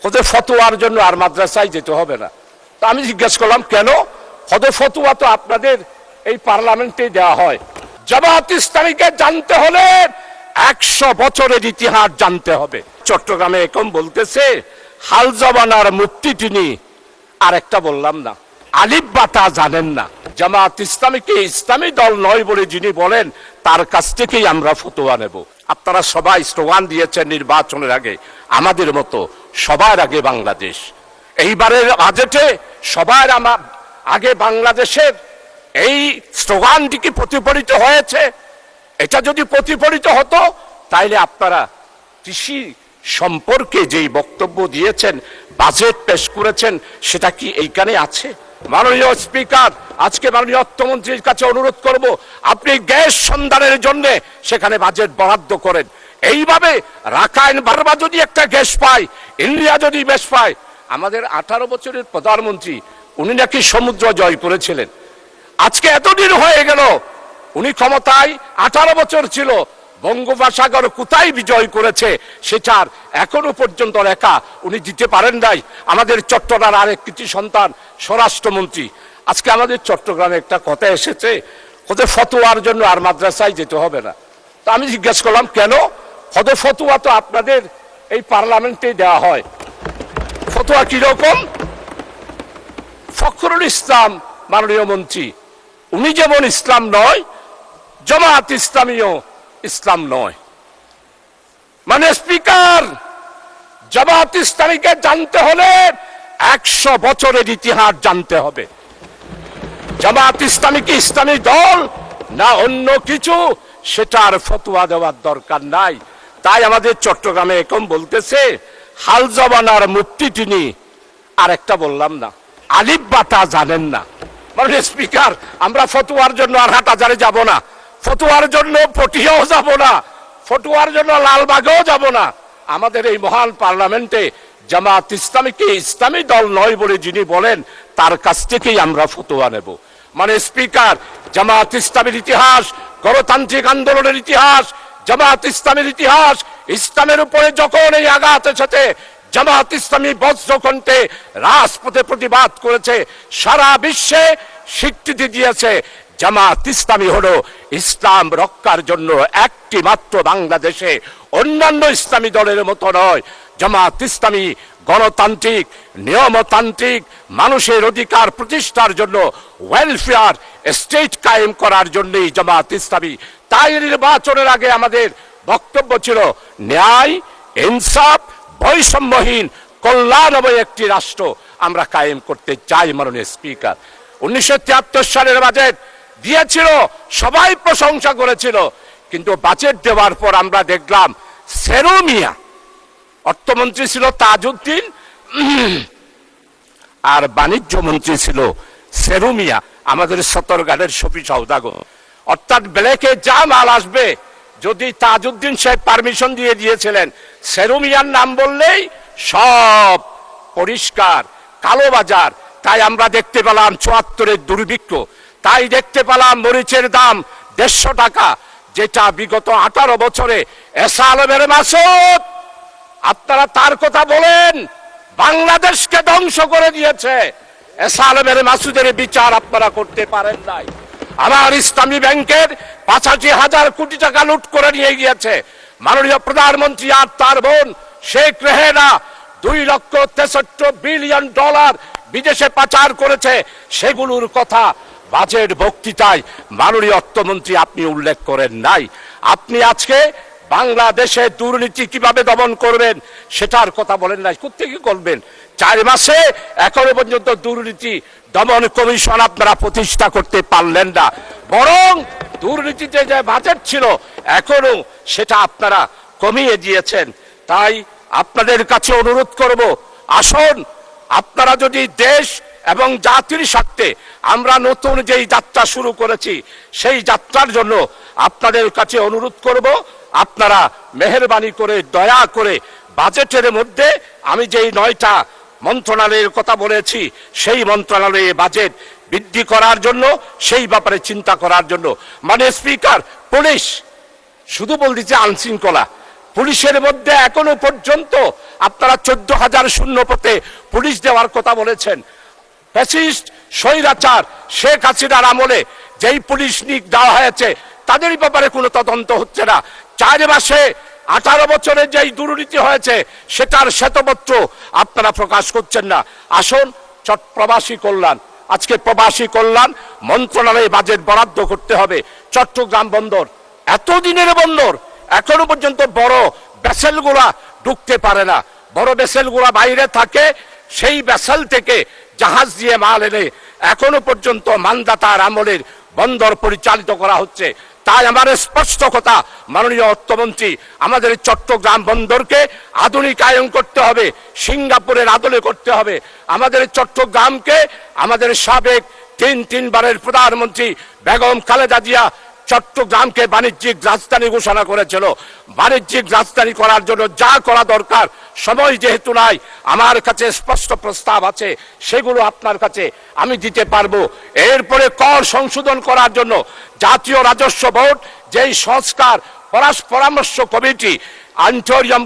ওদের ফতোয়ার জন্য আর মাদ্রাসায় যেতে হবে না। তো আমি জিজ্ঞেস করলাম কেন? ওদের ফতোয়া তো আপনাদের এই পার্লামেন্টে দেওয়া হয়। জামাত ইসলামীকে জানতে হলে 100 বছরের ইতিহাস জানতে হবে। চট্টগ্রামে এখন বলতেছে হাল জমানার মুফতি তিনি, আর একটা বললাম না, আলিফ বাতা জানেন না। জামাত ইসলামীকে ইসলামী দল নয় বলে যিনি বলেন তার কাছ থেকেই আমরা ফতোয়া নেব। আপনারা সবাই স্লোগান দিয়েছেন নির্বাচনের আগে, আমাদের মতো সবার আগে বাংলাদেশ। এইবারের বাজেটে সবার আগে বাংলাদেশের এই স্লোগানটি কি প্রতিফলিত হয়েছে? এটা যদি প্রতিফলিত হতো তাইলে আপনারা কৃষি সম্পর্কে যেই বক্তব্য দিয়েছেন, বাজেট পেশ করেছেন, সেটা কি এইখানে আছে? মাননীয় স্পিকার, আজকে মাননীয় অর্থমন্ত্রীর কাছে অনুরোধ করব, আপনি গ্যাস সন্ধানের জন্য সেখানে বাজেট বরাদ্দ করেন। এইভাবে রাখাইন বারবার যদি একটা গ্যাস পায়, ইন্ডিয়া যদি গ্যাস পায়। আমাদের 18 বছরের প্রধানমন্ত্রী, উনি নাকি সমুদ্র জয় করেছিলেন। আজকে এতদিন হয়ে গেল, উনি ক্ষমতায় 18 বছর ছিল, বঙ্গোপসাগর কোথায় বিজয় করেছে সেটার এখনো পর্যন্ত লেখা উনি দিতে পারেন নাই। আমাদের চট্টগ্রামের আরেক কৃতি সন্তান স্বরাষ্ট্রমন্ত্রী, আজকে আমাদের চট্টগ্রামে একটা কথা এসেছে, ওদের ফতোয়ার জন্য আর মাদ্রাসায় যেতে হবে না। তা আমি জিজ্ঞেস করলাম কেন? ওদের ফতোয়া তো আপনাদের এই পার্লামেন্টে দেওয়া হয়। ফতোয়া কিরকম? ফখরুল ইসলাম মাননীয় মন্ত্রী, উনি যেমন ইসলাম নয়, জামাত ইসলামীও ইসলাম নয়। মানে স্পিকার, জামাত ইসলামীকে জানতে হলে 100 বছরের ইতিহাস জানতে হবে। জামাত ইসলামী কি ইসলামী দল না অন্য কিছু, সেটার ফতোয়া দেওয়ার দরকার নাই। তাই আমাদের চট্টগ্রামে এখন বলতেছে হাল জমানার মুফতি তিনি, আর একটা বললাম না, আলিফ বাতা জানেন না। মানে স্পিকার, আমরা ফতোয়ার জন্য আর হাটহাজারে যাব না, ফতোয়ার জন্য পটিয়াও যাব না, ফতোয়ার জন্য লালবাগেও যাব না। আমাদের এই মহান পার্লামেন্টে জামাত ইসলামীকে ইসলামী দল নয় বলে যিনি বলেন তার কাছ থেকেই আমরা ফতোয়া নেব। মানে স্পিকার, জামাত ইসলামের ইতিহাস, গণতান্ত্রিক আন্দোলনের ইতিহাস, জামাত ইসলামের ইতিহাস, ইসলামের উপরে যখন এই আঘাত এসেছে, জামাত ইসলামী বজ্রকণ্ঠে রাজপথে প্রতিবাদ করেছে, সারা বিশ্বে স্বীকৃতি দিয়েছে। জামাত ইসলামী হলো ইসলাম রক্ষার জন্য একটি মাত্র বাংলাদেশে, অন্যান্য ইসলামী দলের মতো নয়। জামাত ইসলামী গণতান্ত্রিক, নিয়মতান্ত্রিক, মানুষের অধিকার প্রতিষ্ঠার জন্য, ওয়েলফেয়ার স্টেট কায়েম করার জন্যই জামাত ইসলামী। তাই নির্বাচনের আগে আমাদের বক্তব্য ছিল ন্যায়, ইনসাফ, বৈষম্যহীন, কল্যাণময় একটি রাষ্ট্র আমরা কায়েম করতে চাই। মাননীয় স্পিকার, 1973 সালের বাজেট দিয়েছিল, সবাই প্রশংসা করেছিল, কিন্তু বাজেট দেওয়ার পর আমরা দেখলাম সেরুমিয়া, অর্থমন্ত্রী ছিল তাজউদ্দিন আর বাণিজ্য মন্ত্রী ছিল সেরুমিয়া, আমাদের সতর্গানের শফি সওদাগর। অর্থাৎ ব্ল্যাকে যা মাল আসবে, যদি তাজউদ্দিন সাহেব পারমিশন দিয়ে দিয়েছিলেন, সেরুমিয়ার নাম বললেই সব পরিষ্কার, কালোবাজার। তাই আমরা দেখতে পেলাম 74-এর দুর্ভিক্ষ, তাই দেখতে পেলাম মরিচের দাম 150 টাকা, যেটা বিগত 18 বছরে এসা আলমের মাসুদ, আপনারা তার কথা বলেন, বাংলাদেশকে ধ্বংস করে দিয়েছে। এসা আলমের মাসুদের বিচার আপনারা করতে পারেন নাই। আমার ইসলামী ব্যাংকের 85,000 কোটি টাকা লুট করে নিয়ে গিয়েছে মাননীয় প্রধানমন্ত্রী আর তার বোন শেখ রেহেনা। 2,63 বিলিয়ন ডলার বিদেশে পাচার করেছে, সেগুলোর কথা বাজেট বক্তৃতায় মাননীয় অর্থমন্ত্রী আপনি উল্লেখ করেন নাই। আপনি আজকে বাংলাদেশে দুর্নীতি কিভাবে দমন করবেন সেটার কথা বলেন নাই। কোত্থেকে করবেন? 4 মাসে এখনো পর্যন্ত দুর্নীতি দমন কমিশন আপনারা প্রতিষ্ঠা করতে পারলেন না, বরং দুর্নীতিতে যে বাজেট ছিল এখনো সেটা আপনারা কমিয়ে দিয়েছেন। তাই আপনাদের কাছে অনুরোধ করব, আসুন আপনারা যদি দেশ এবং জাতির স্বার্থে আমরা নতুন যেই যাত্রা শুরু করেছি সেই যাত্রার জন্য আপনাদের কাছে অনুরোধ করব, আপনারা মেহেরবানি করে দয়া করে বাজেটের মধ্যে আমি যেই 9টা মন্ত্রণালয়ের কথা বলেছি সেই মন্ত্রণালয়ে বাজেট বৃদ্ধি করার জন্য, সেই ব্যাপারে চিন্তা করার জন্য। মানে স্পিকার, পুলিশ শুধু বলতেছে আইনশৃঙ্খলা, পুলিশের মধ্যে এখনো পর্যন্ত আপনারা 14,000 শূন্য পথে পুলিশ দেওয়ার কথা বলেছেন। ফ্যাসিস্ট স্বৈরাচার শেখ হাসিনার আমলে যেই পুলিশ নিয়োগ দেওয়া হয়েছে তাদের ব্যাপারে কোনো তদন্ত হচ্ছে না। 4 মাসে 18 বছরে যেই দুর্নীতি হয়েছে সেটার শ্বেতপত্র আপনারা প্রকাশ করছেন না। আসুন প্রবাসী কল্যাণ, আজকে প্রবাসী কল্যাণ মন্ত্রণালয়ে বাজেট বরাদ্দ করতে হবে। চট্টগ্রাম বন্দর এতদিনের বন্দর, এখনো পর্যন্ত বড় ভেসেলগুলা ঢুকতে পারে না। বড় ভেসেলগুলা বাইরে থাকে, সেই ভেসেল থেকে জাহাজ দিয়ে মাল এনে এখনো পর্যন্ত মানদাতার আমলের বন্দর পরিচালিত করা হচ্ছে। তাই আমার স্পষ্ট কথা, মাননীয় অর্থমন্ত্রী, আমাদের চট্টগ্রাম বন্দরকে আধুনিকায়ন করতে হবে, সিঙ্গাপুরের আদলে করতে হবে। আমাদের চট্টগ্রামকে আমাদের সাবেক 3 বারের প্রধানমন্ত্রী বেগম খালেদা জিয়া চট্টগ্রামকে বাণিজ্যিক রাজধানী ঘোষণা করেছিল। বাণিজ্যিক রাজধানী করার জন্য যা করা দরকার, সময় যেহেতু নাই, আমার কাছে স্পষ্ট প্রস্তাব আছে, সেগুলো আপনার কাছে আমি দিতে পারবো। এরপরে কর সংশোধন করার জন্য জাতীয় রাজস্ব বোর্ড, যেই সংস্কার পরামর্শ কমিটি, আন্তরিয়াম